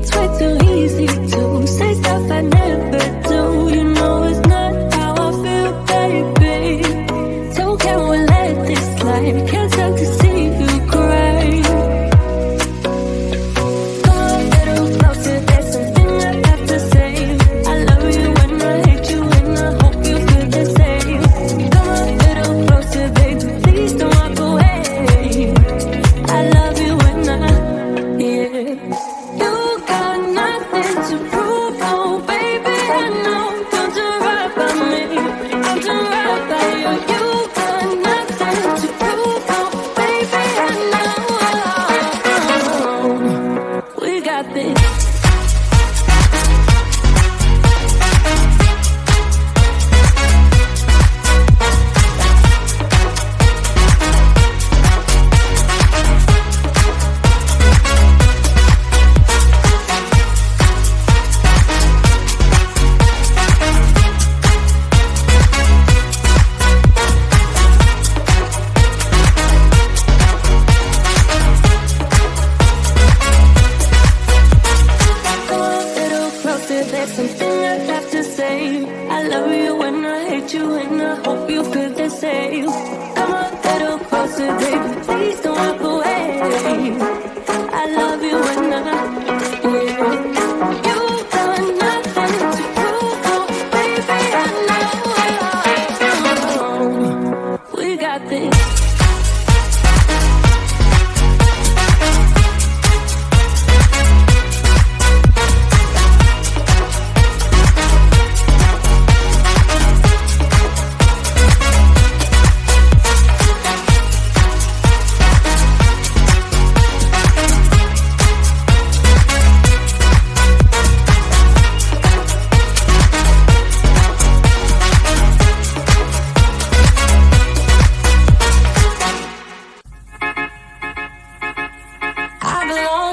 It's way too easy to say stuff I never do. You know it's not how I feel, baby. So can we let this slide? Can't stand to see you cry. Come a little closer, there's something I have to say. I love you and I hate you and I hope you feel the same. Come a little closer, baby, please don't walk away. I love you and yeah. You got nothing to prove, oh baby, I know. Don't do right by me, don't do right by you. You got nothing to prove, oh baby, I know. We got this. There's something I have to say. I love you and I hate you and I hope you feel the same. Come a little closer, baby, please don't walk away. I love you and yeah. You got nothing to prove, oh baby, I know. We got this.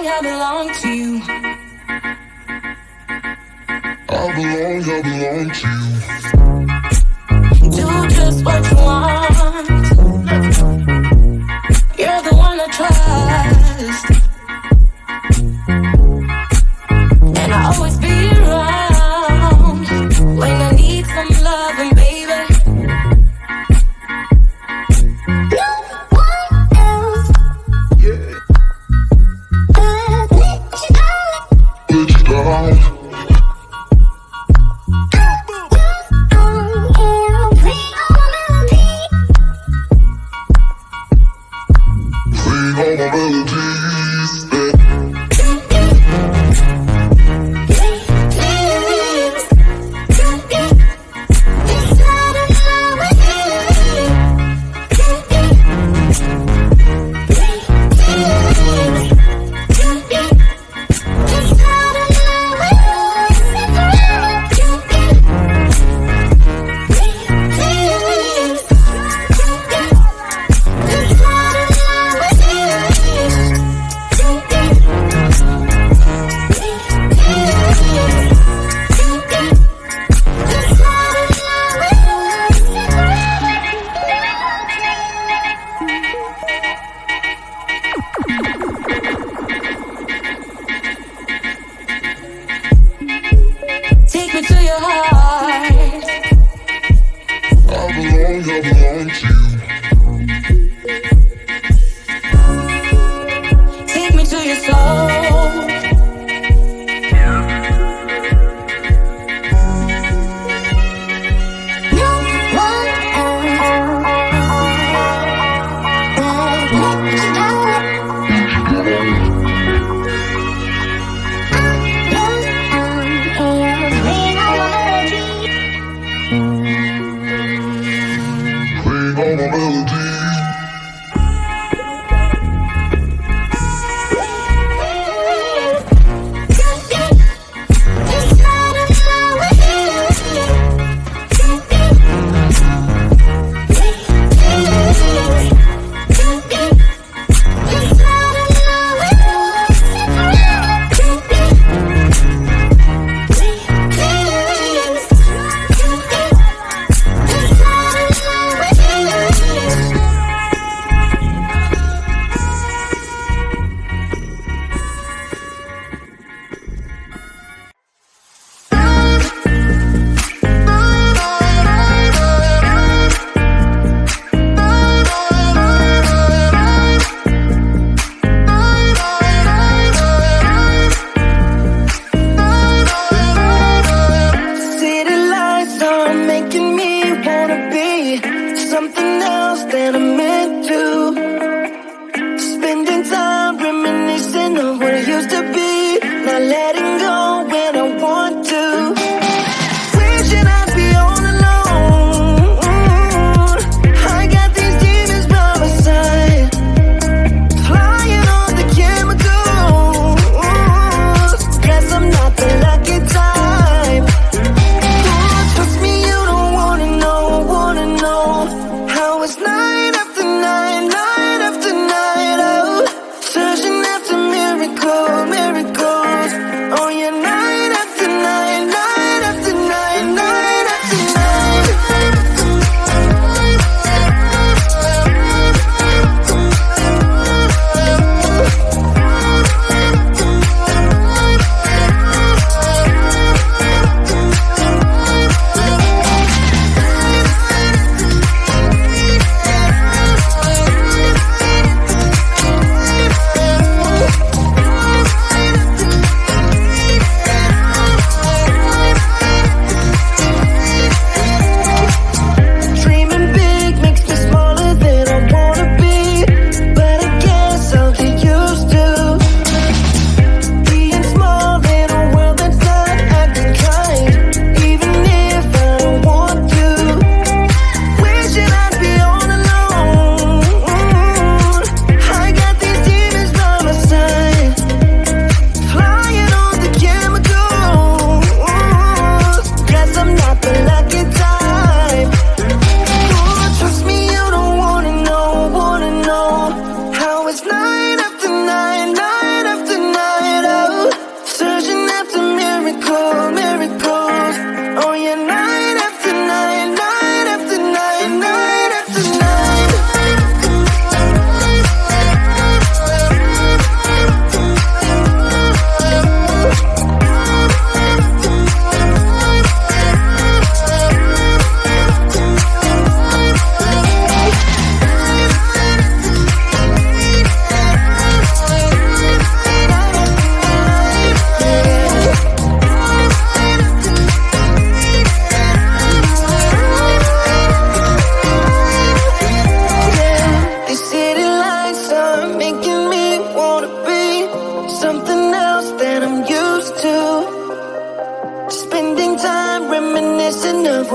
I belong to you. I belong to you. Do just what you want. You're the one I trust, and I'll always be around when I need some loving, baby. No one else. Yeah. Let you down.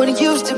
what it used to